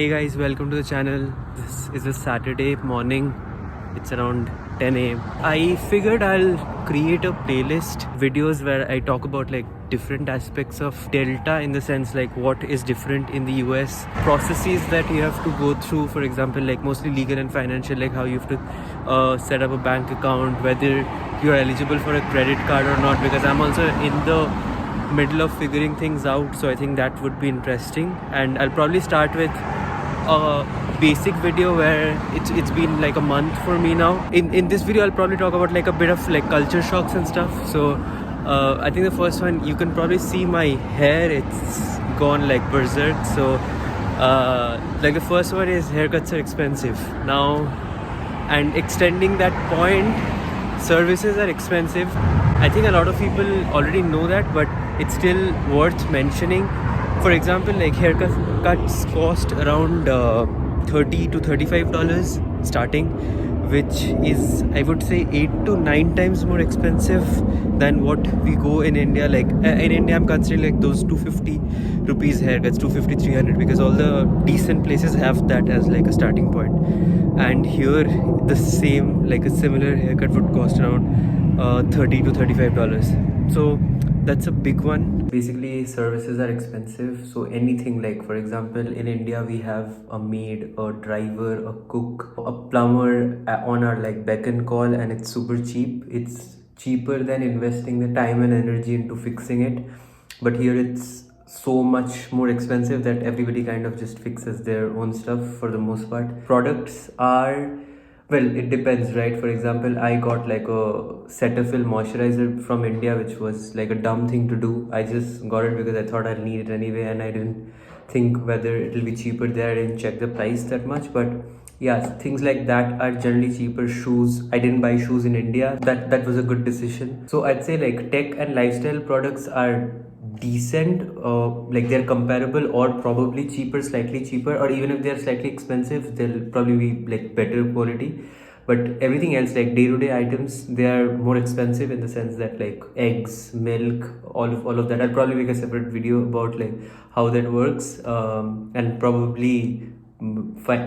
Hey guys, welcome to the channel. This is a Saturday morning. It's around 10 a.m. I figured I'll create a playlist videos where I talk about like different aspects of Delta, in the sense like what is different in the US, processes that you have to go through, for example like mostly legal and financial, like how you have to set up a bank account, whether you're eligible for a credit card or not, because I'm also in the middle of figuring things out. So I think that would be interesting, and I'll probably start with a basic video where it's been like a month for me now. In this video I'll probably talk about like a bit of like culture shocks and stuff. So I think the first one, you can probably see my hair, it's gone like berserk. So like the first one is haircuts are expensive now, and extending that point, services are expensive. I think a lot of people already know that, but it's still worth mentioning. For example, like haircuts cost around $30 to $35 starting, which is, I would say, 8 to 9 times more expensive than what we go in India. Like in India, I'm considering like those 250 rupees haircuts, 250, 300, because all the decent places have that as like a starting point. And here, the same, like a similar haircut would cost around $30 to $35. So that's a big one. Basically, services are expensive. So anything, like for example, in India we have a maid, a driver, a cook, a plumber on our like beck and call, and it's super cheap. It's cheaper than investing the time and energy into fixing it. But here it's so much more expensive that everybody kind of just fixes their own stuff for the most part. Products are, well, it depends, right? For example, I got like a Cetaphil moisturizer from India, which was like a dumb thing to do. I just got it because I thought I'd need it anyway, and I didn't think whether it'll be cheaper there. I didn't check the price that much, but yeah, things like that are generally cheaper. Shoes, I didn't buy shoes in India. That was a good decision. So I'd say like tech and lifestyle products are decent, like they're comparable or probably cheaper, slightly cheaper, or even if they're slightly expensive, they'll probably be like better quality. But everything else, like day-to-day items, they are more expensive, in the sense that like eggs, milk, all of that. I'll probably make a separate video about like how that works, and probably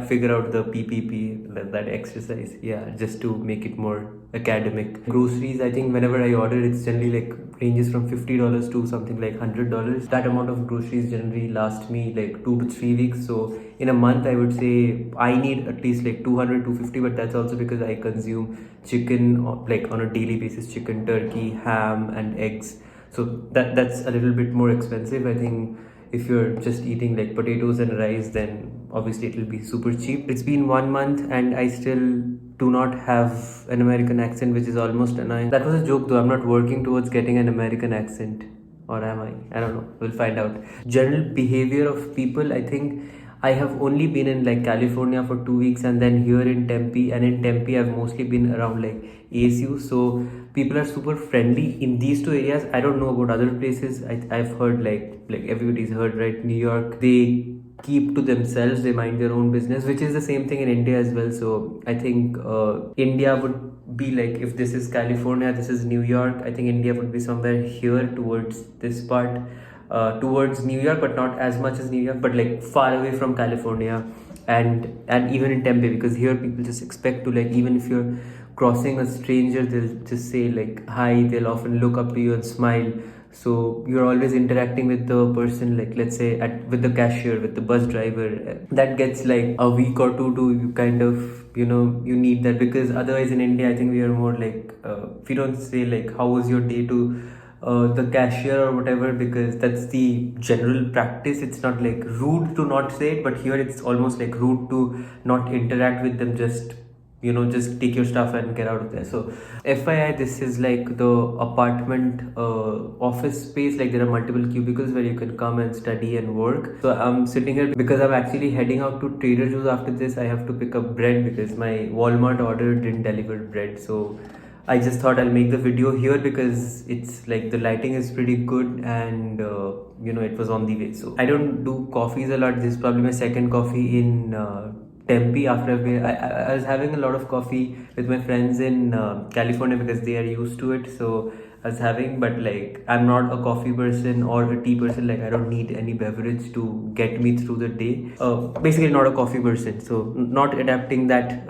figure out the PPP, that exercise, yeah, just to make it more academic. Groceries, I think whenever I order, it's generally like ranges from $50 to something like $100. That amount of groceries generally last me like 2 to 3 weeks. So in a month, I would say I need at least like 200 to 50, but that's also because I consume chicken like on a daily basis, chicken, turkey, ham, and eggs. So that's a little bit more expensive. I think if you're just eating like potatoes and rice, then obviously it will be super cheap. It's been 1 month and I still do not have an American accent, which is almost annoying. That was a joke though. I'm not working towards getting an American accent. Or am I? I don't know. We'll find out. General behavior of people, I think I have only been in like California for 2 weeks, and then here in Tempe. And in Tempe, I've mostly been around like ASU. So people are super friendly in these two areas. I don't know about other places. I've heard like everybody's heard, right? New York, they keep to themselves, they mind their own business, which is the same thing in India as well. So I think India would be like, if this is California, this is New York, I think India would be somewhere here towards this part, towards New York, but not as much as New York, but like far away from California. And even in Tempe, because here people just expect to, like, even if you're crossing a stranger, they'll just say like hi, they'll often look up to you and smile. So you're always interacting with the person, like let's say with the cashier, with the bus driver. That gets like a week or two to you kind of, you need that, because otherwise in India I think we are more like, we don't say like how was your day to the cashier or whatever, because that's the general practice. It's not like rude to not say it, but here it's almost like rude to not interact with them. Just take your stuff and get out of there. So FYI, this is like the apartment office space. Like there are multiple cubicles where you can come and study and work. So I'm sitting here because I'm actually heading out to Trader Joe's after this. I have to pick up bread because my Walmart order didn't deliver bread. So I just thought I'll make the video here because it's like the lighting is pretty good, and it was on the way. So I don't do coffees a lot. This is probably my second coffee in Tempe. After I was having a lot of coffee with my friends in California because they are used to it. So I was having, but like I'm not a coffee person or a tea person. Like I don't need any beverage to get me through the day. Basically, not a coffee person, so not adapting that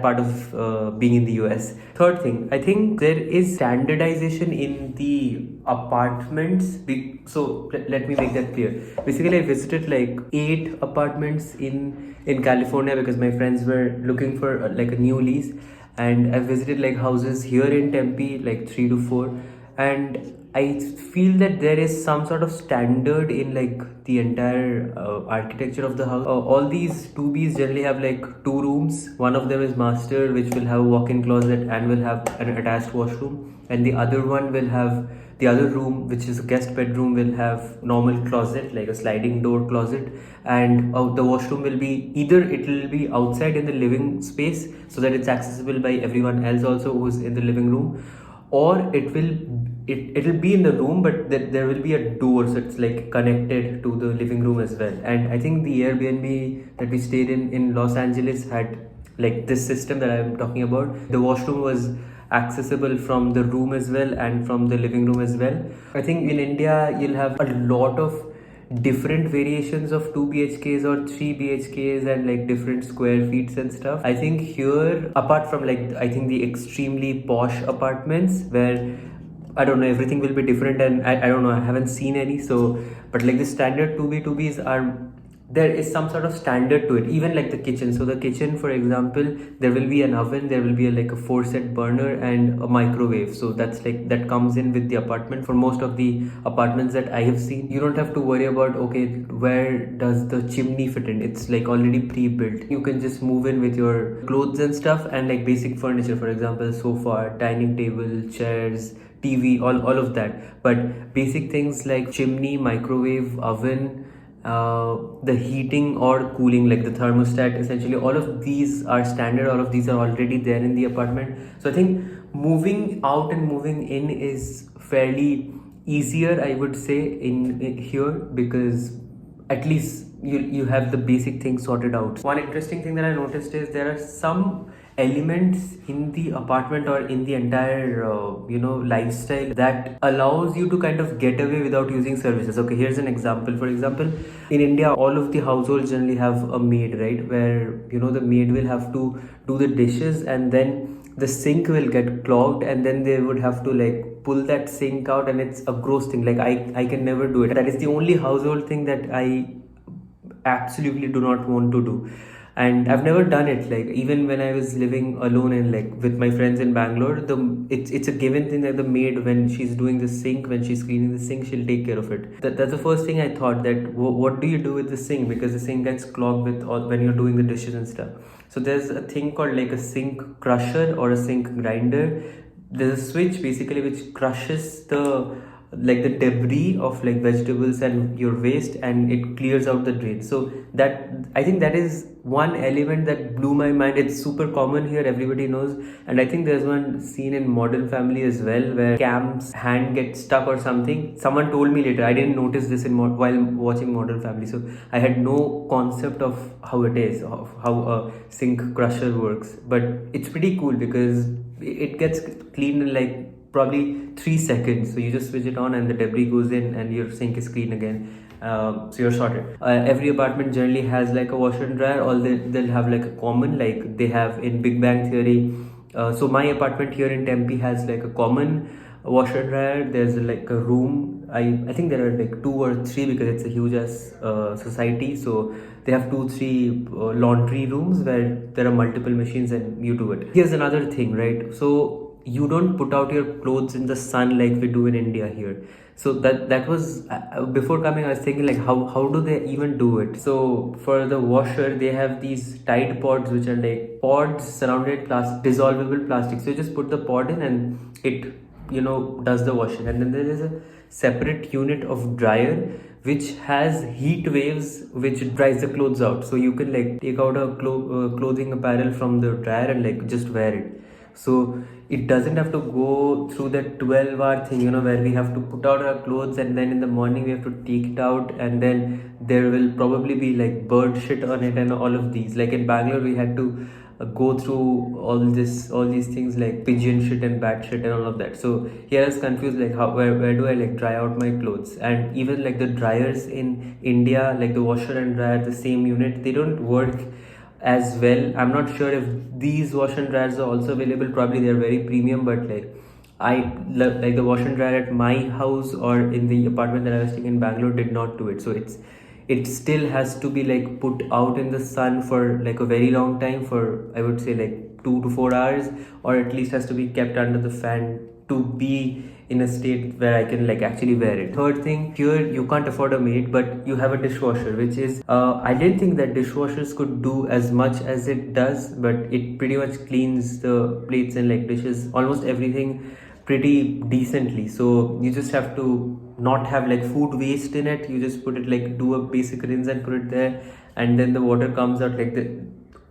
part of being in the US. Third thing, I think there is standardization in the apartments. So let me make that clear. Basically, I visited like 8 apartments in California because my friends were looking for like a new lease, and I visited like houses here in Tempe, like 3 to 4, and I feel that there is some sort of standard in like the entire architecture of the house. All these 2Bs generally have like 2 rooms. One of them is master, which will have a walk-in closet and will have an attached washroom, and the other one will have the other room, which is a guest bedroom, will have normal closet, like a sliding door closet, and the washroom will be either it will be outside in the living space so that it's accessible by everyone else also who's in the living room, or it'll be in the room, but there will be a door, so it's like connected to the living room as well. And I think the Airbnb that we stayed in Los Angeles had like this system that I'm talking about. The washroom was accessible from the room as well and from the living room as well. I think in India you'll have a lot of different variations of 2 BHKs or 3 BHKs and like different square feet and stuff. I think here, apart from like I think the extremely posh apartments where I don't know, everything will be different, and I don't know, I haven't seen any. So but like the standard 2Bs are, there is some sort of standard to it, even like the kitchen. So the kitchen, for example, there will be an oven, there will be like a 4-set burner and a microwave. So that's like that comes in with the apartment. For most of the apartments that I have seen, you don't have to worry about okay, where does the chimney fit in. It's like already pre-built. You can just move in with your clothes and stuff and like basic furniture, for example, sofa, dining table, chairs, TV, all of that. But basic things like chimney, microwave, oven, the heating or cooling, like the thermostat, essentially all of these are standard. All of these are already there in the apartment. So I think moving out and moving in is fairly easier, I would say, in here, because at least you have the basic things sorted out. One interesting thing that I noticed is there are some elements in the apartment or in the entire lifestyle that allows you to kind of get away without using services. Okay, here's an example. For example, in India, all of the households generally have a maid, right, where the maid will have to do the dishes, and then the sink will get clogged, and then they would have to like pull that sink out, and it's a gross thing. Like I can never do it. That is the only household thing that I absolutely do not want to do, and I've never done it. Like even when I was living alone and like with my friends in Bangalore, it's a given thing that the maid, when she's doing the sink, when she's cleaning the sink, she'll take care of it. That's the first thing I thought, that what do you do with the sink, because the sink gets clogged with all when you're doing the dishes and stuff. So there's a thing called like a sink crusher or a sink grinder. There's a switch basically which crushes the debris of like vegetables and your waste, and it clears out the drain. So that, I think that is one element that blew my mind. It's super common here, everybody knows. And I think there's one scene in Modern Family as well where Cam's hand gets stuck or something. Someone told me later, I didn't notice this while watching Modern Family, so I had no concept of how it is, of how a sink crusher works. But it's pretty cool because it gets cleaned in like probably 3 seconds. So you just switch it on and the debris goes in and your sink is clean again. So you're sorted. Every apartment generally has like a washer and dryer, or they'll have like a common, like they have in Big Bang Theory. So my apartment here in Tempe has like a common washer and dryer. There's like a room. I think there are like 2 or 3 because it's a huge ass society. So they have 2-3 laundry rooms where there are multiple machines and you do it. Here's another thing, right? So you don't put out your clothes in the sun like we do in India here. So that was before coming, I was thinking like how do they even do it? So for the washer, they have these Tide pods, which are like pods surrounded dissolvable plastic. So you just put the pod in and it does the washing. And then there is a separate unit of dryer which has heat waves which dries the clothes out. So you can like take out a clothing apparel from the dryer and like just wear it. So it doesn't have to go through that 12-hour thing, where we have to put out our clothes and then in the morning we have to take it out, and then there will probably be like bird shit on it and all of these. Like in Bangalore, we had to go through all these things like pigeon shit and bat shit and all of that. So here I was confused, like where do I like dry out my clothes? And even like the dryers in India, like the washer and dryer, the same unit, they don't work as well. I'm not sure if these wash and dryers are also available. Probably they're very premium, but like like the wash and dryer at my house or in the apartment that I was staying in Bangalore did not do it. So it still has to be like put out in the sun for like a very long time, for I would say like 2 to 4 hours, or at least has to be kept under the fan to be in a state where I can like actually wear it. Third thing, here you can't afford a maid, but you have a dishwasher, which is I didn't think that dishwashers could do as much as it does, but it pretty much cleans the plates and like dishes, almost everything pretty decently. So you just have to not have like food waste in it. You just put it like do a basic rinse and put it there, and then the water comes out like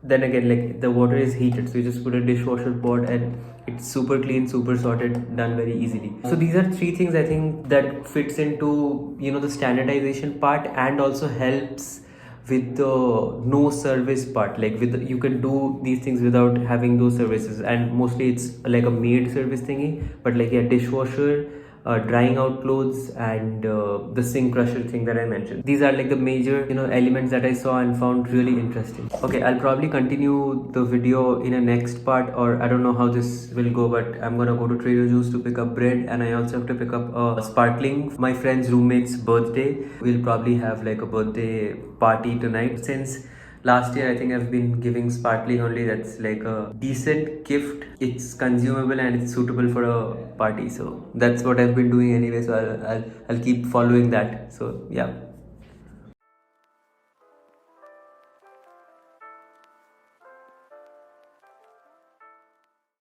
then again like the water is heated, so you just put a dishwasher pot and it's super clean, super sorted, done very easily. So these are three things I think that fits into, you know, the standardization part, and also helps with the no service part. Like you can do these things without having those services, and mostly it's like a maid service thingy. But like, yeah, dishwasher, drying out clothes, and the sink crusher thing that I mentioned. These are like the major, you know, elements that I saw and found really interesting. Okay, I'll probably continue the video in a next part, or I don't know how this will go, but I'm gonna go to Trader Joe's to pick up bread, and I also have to pick up a sparkling. My friend's roommate's birthday. We'll probably have like a birthday party tonight. Since last year I think I've been giving sparkling only. That's like a decent gift. It's consumable and it's suitable for a party. So that's what I've been doing anyway. So I'll keep following that. So yeah.